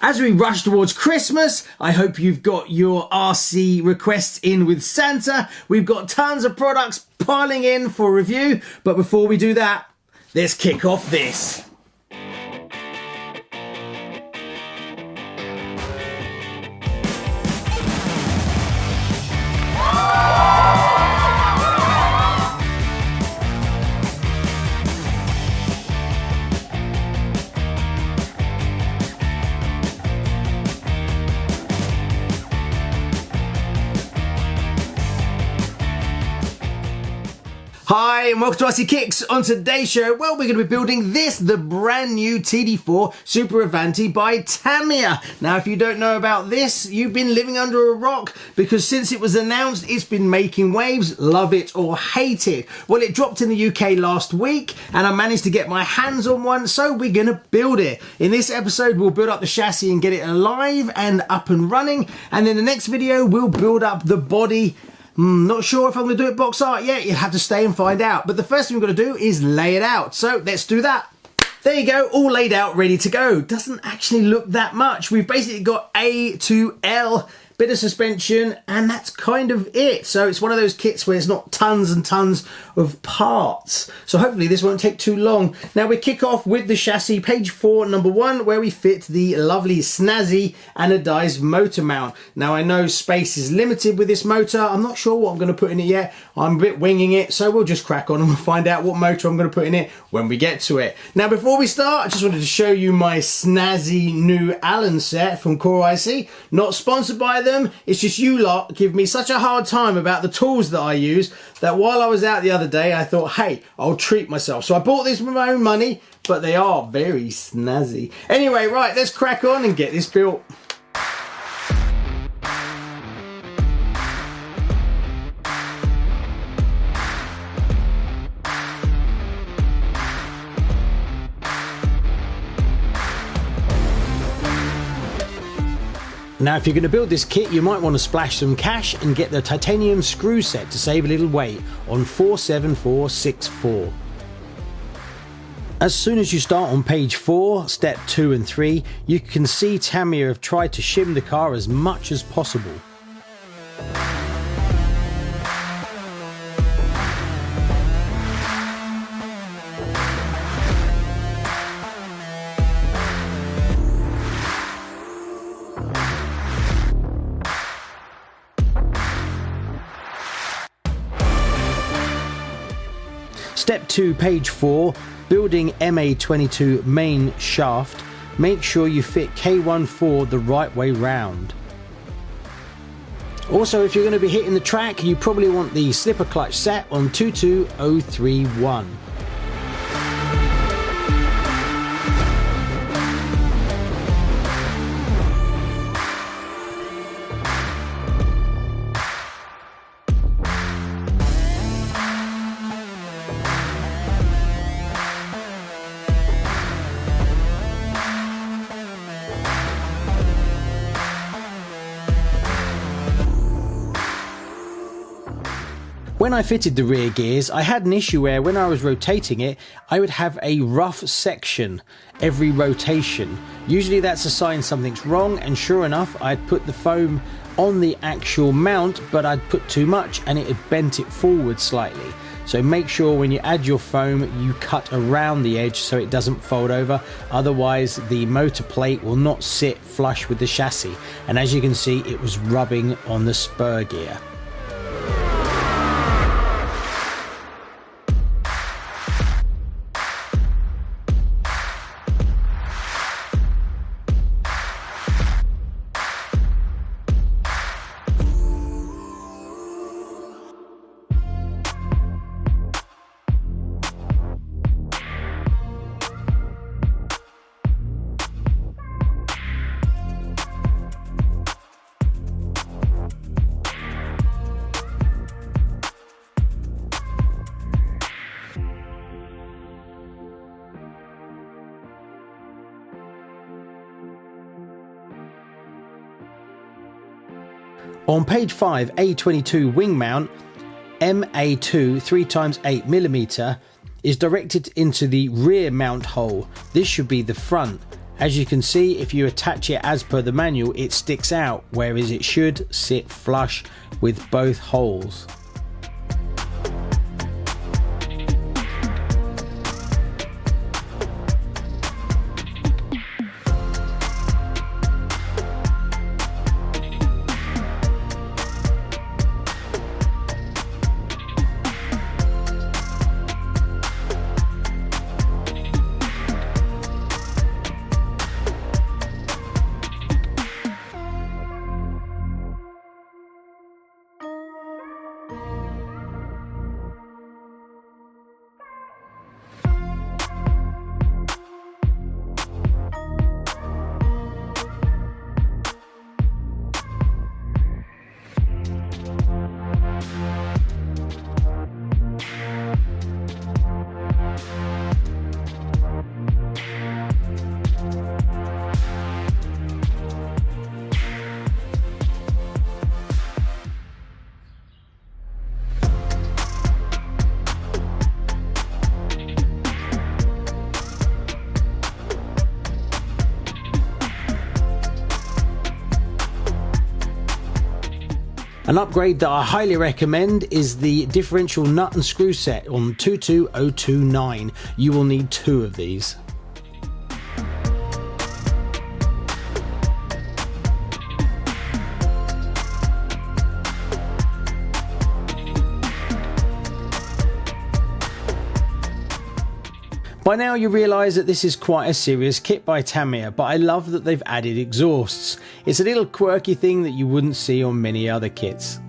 As we rush towards Christmas, I hope you've got your RC requests in with Santa. We've got tons of products piling in for review, but before we do that, let's kick off this. Hi and welcome to RC Kicks. On today's show, well, we're going to be building this, the brand new TD4 Super Avante by Tamiya. Now, if you don't know about this, you've been living under a rock, because since it was announced, it's been making waves, love it or hate it. Well, it dropped in the UK last week and I managed to get my hands on one, so we're going to build it. In this episode, we'll build up the chassis and get it alive and up and running, and in the next video, we'll build up the body. Not sure if I'm going to do it box art yet. You have to stay and find out. But the first thing we've got to do is lay it out. So let's do that. There you go, all laid out, ready to go. Doesn't actually look that much. We've basically got A to L, bit of suspension, and that's kind of it. So it's one of those kits where it's not tons and tons of parts. So hopefully this won't take too long. Now we kick off with the chassis, page 4, number 1, where we fit the lovely snazzy anodized motor mount. Now I know space is limited with this motor. I'm not sure what I'm going to put in it yet. I'm a bit winging it, so we'll just crack on and we'll find out what motor I'm going to put in it when we get to it. Now before we start, I just wanted to show you my snazzy new Allen set from Core IC. Not sponsored by them, it's just you lot give me such a hard time about the tools that I use, that while I was out the other day I thought, hey, I'll treat myself. So I bought this with my own money, but they are very snazzy. Anyway, right, let's crack on and get this built. Now, if you're going to build this kit, you might want to splash some cash and get the titanium screw set to save a little weight on 47464. As soon as you start on page 4, step 2 and 3, you can see Tamiya have tried to shim the car as much as possible. Step 2, page 4, building MA22 main shaft. Make sure you fit K14 the right way round. Also, if you're going to be hitting the track, you probably want the slipper clutch set on 22031. When I fitted the rear gears, I had an issue where when I was rotating it, I would have a rough section every rotation. Usually that's a sign something's wrong, and sure enough, I'd put the foam on the actual mount, but I'd put too much and it had bent it forward slightly. So make sure when you add your foam, you cut around the edge so it doesn't fold over. Otherwise, the motor plate will not sit flush with the chassis. And as you can see, it was rubbing on the spur gear. On page 5, A22 wing mount, MA2 3x8mm is directed into the rear mount hole. This should be the front. As you can see, if you attach it as per the manual, it sticks out, whereas it should sit flush with both holes. An upgrade that I highly recommend is the Differential Nut and Screw set on 22029. You will need 2 of these. By now you realise that this is quite a serious kit by Tamiya, but I love that they've added exhausts. It's a little quirky thing that you wouldn't see on many other kits.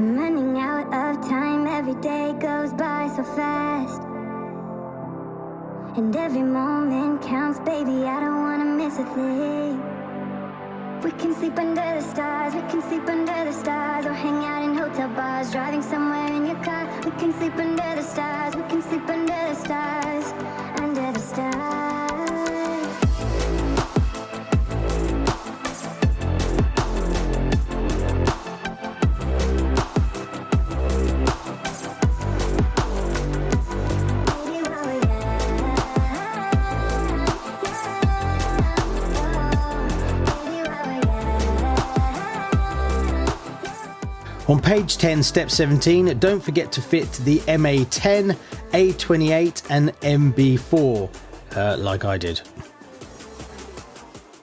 I'm running out of time, every day goes by so fast. And every moment counts, baby, I don't wanna miss a thing. We can sleep under the stars, we can sleep under the stars, or hang out in hotel bars, driving somewhere in your car. We can sleep under the stars, we can sleep under the stars, under the stars. On page 10, step 17, don't forget to fit the MA10, A28 and MB4, like I did.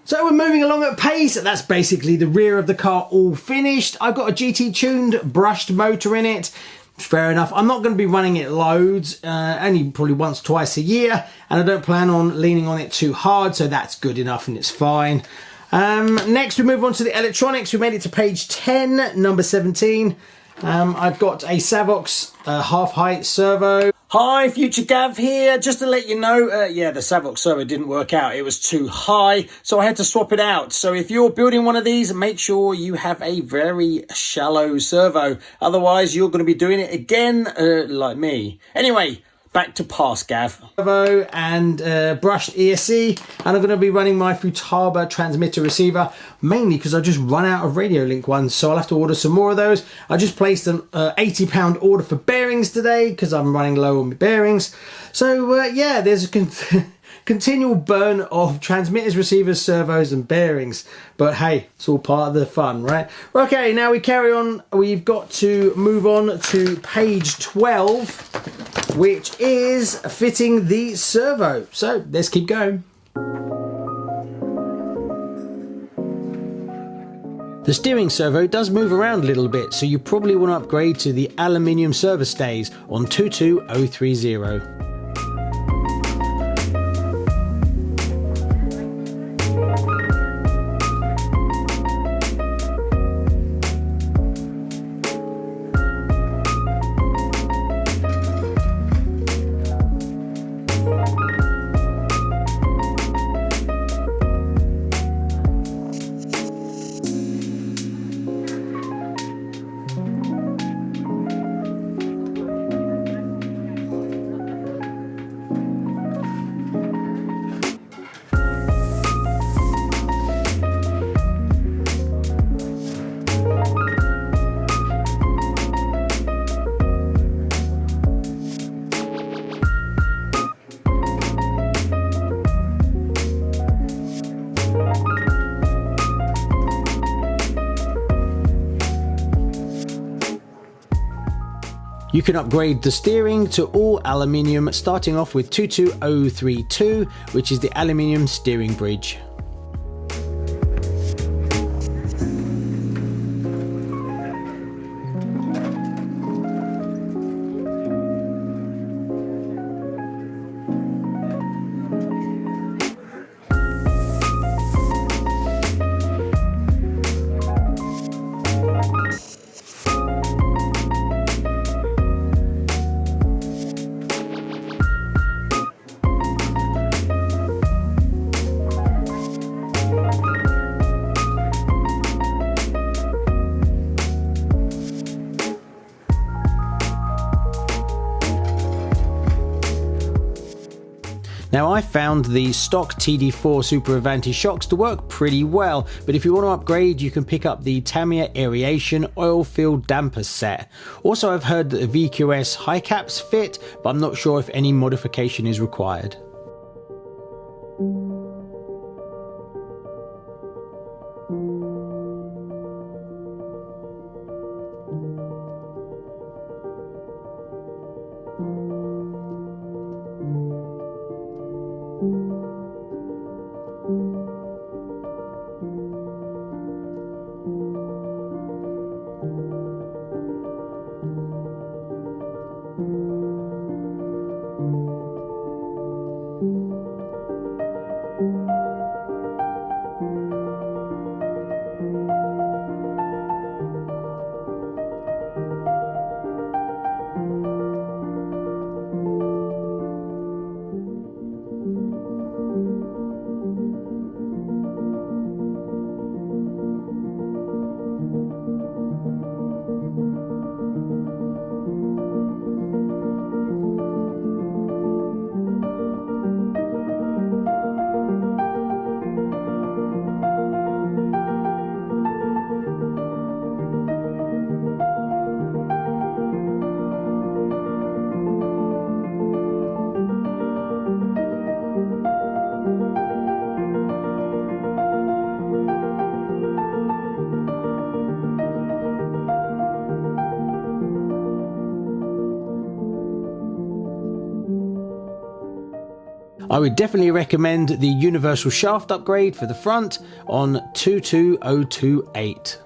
So we're moving along at pace. That's basically the rear of the car all finished. I've got a GT tuned brushed motor in it. Fair enough. I'm not going to be running it loads, only probably once, twice a year, and I don't plan on leaning on it too hard, so that's good enough and it's fine. Next we move on to the electronics. We made it to page 10, number 17. I've got a Savox half height servo. Hi, Future Gav here. Just to let you know, yeah, the Savox servo didn't work out. It was too high, so I had to swap it out. So if you're building one of these, make sure you have a very shallow servo. Otherwise, you're going to be doing it again, like me. Anyway, back to past Gav. Servo and brushed ESC, and I'm going to be running my Futaba transmitter receiver, mainly because I just run out of Radio Link ones, so I'll have to order some more of those. I just placed an £80 order for bearings today because I'm running low on my bearings. So yeah, there's a continual burn of transmitters, receivers, servos and bearings. But hey, it's all part of the fun, right? Okay, now we carry on. We've got to move on to page 12, which is fitting the servo. So let's keep going. The steering servo does move around a little bit, so you probably want to upgrade to the aluminium servo stays on 22030. You can upgrade the steering to all aluminium, starting off with 22032, which is the aluminium steering bridge. Now I found the stock TD4 Super Avante shocks to work pretty well, but if you want to upgrade you can pick up the Tamiya aeration oil-filled damper set. Also I've heard that the VQS high caps fit, but I'm not sure if any modification is required. I would definitely recommend the universal shaft upgrade for the front on 22028.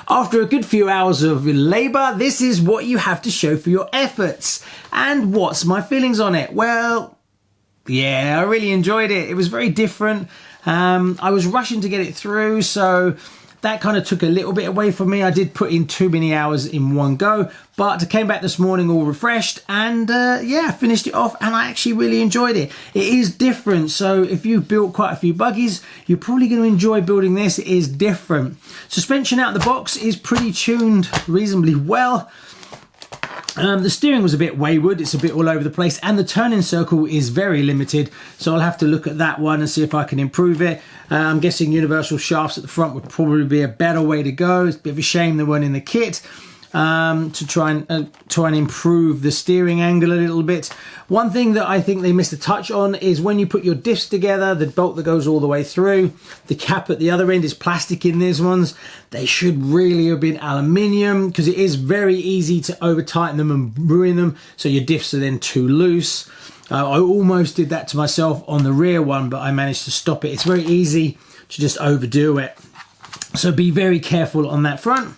After a good few hours of labour, this is what you have to show for your efforts. And what's my feelings on it? Well, yeah, I really enjoyed it. It was very different. I was rushing to get it through, so that kind of took a little bit away from me. I did put in too many hours in one go, but I came back this morning all refreshed and yeah, finished it off and I actually really enjoyed it. It is different, so if you've built quite a few buggies, you're probably going to enjoy building this. It is different. Suspension out the box is pretty tuned reasonably well. The steering was a bit wayward, it's a bit all over the place, and the turning circle is very limited, so I'll have to look at that one and see if I can improve it. I'm guessing universal shafts at the front would probably be a better way to go. It's a bit of a shame they weren't in the kit. To try and improve the steering angle a little bit. One thing that I think they missed a touch on is when you put your diffs together, the bolt that goes all the way through, the cap at the other end is plastic in these ones. They should really have been aluminium, because it is very easy to over tighten them and ruin them, so your diffs are then too loose. I almost did that to myself on the rear one, but I managed to stop it. It's very easy to just overdo it, so be very careful on that front.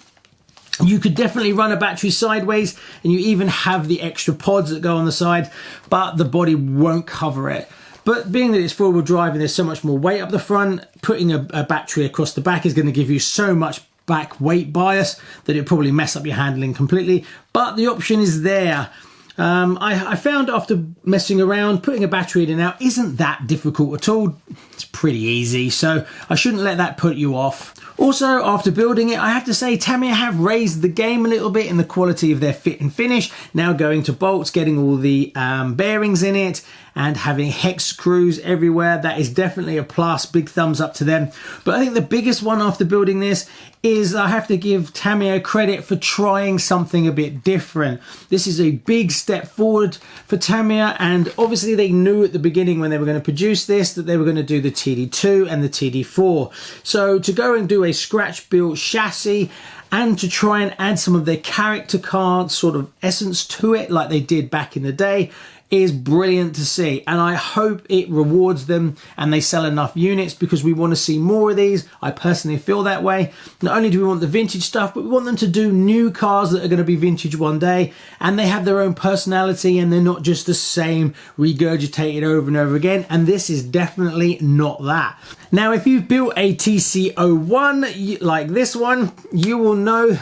You could definitely run a battery sideways, and you even have the extra pods that go on the side, but the body won't cover it. But being that it's four-wheel drive and there's so much more weight up the front, putting a battery across the back is going to give you so much back weight bias that it'll probably mess up your handling completely. But the option is there. I found after messing around, putting a battery in and out isn't that difficult at all. It's pretty easy, so I shouldn't let that put you off. Also, after building it, I have to say Tamiya have raised the game a little bit in the quality of their fit and finish. Now going to bolts, getting all the bearings in it, and having hex screws everywhere. That is definitely a plus. Big thumbs up to them. But I think the biggest one after building this is I have to give Tamiya credit for trying something a bit different. This is a big step forward for Tamiya, and obviously they knew at the beginning when they were going to produce this that they were going to do the TD2 and the TD4. So to go and do a scratch built chassis and to try and add some of their character card sort of essence to it like they did back in the day is brilliant to see, and I hope it rewards them and they sell enough units, because we want to see more of these. I personally feel that way. Not only do we want the vintage stuff, but we want them to do new cars that are going to be vintage one day, and they have their own personality and they're not just the same regurgitated over and over again, and this is definitely not that. Now if you've built a TC01 like this one, you will know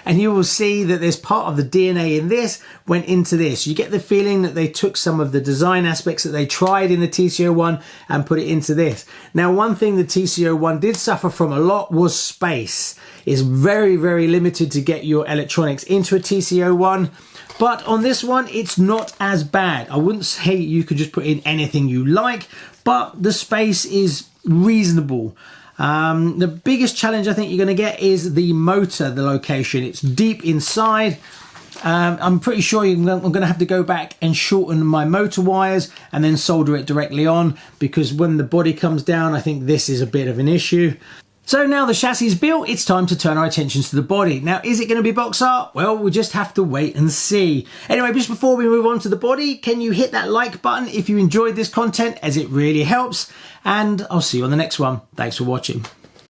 and you will see that there's part of the DNA in this went into this. You get the feeling that they took some of the design aspects that they tried in the TC01 and put it into this. Now, one thing the TC01 did suffer from a lot was space. It's very, very limited to get your electronics into a TC01. But on this one, it's not as bad. I wouldn't say you could just put in anything you like, but the space is reasonable. The biggest challenge I think you're going to get is the motor, the location. It's deep inside. I'm pretty sure I'm going to have to go back and shorten my motor wires and then solder it directly on, because when the body comes down, I think this is a bit of an issue. So now the chassis is built, it's time to turn our attentions to the body. Now, is it going to be box art? Well, we just have to wait and see. Anyway, just before we move on to the body, can you hit that like button if you enjoyed this content, as it really helps? And I'll see you on the next one. Thanks for watching.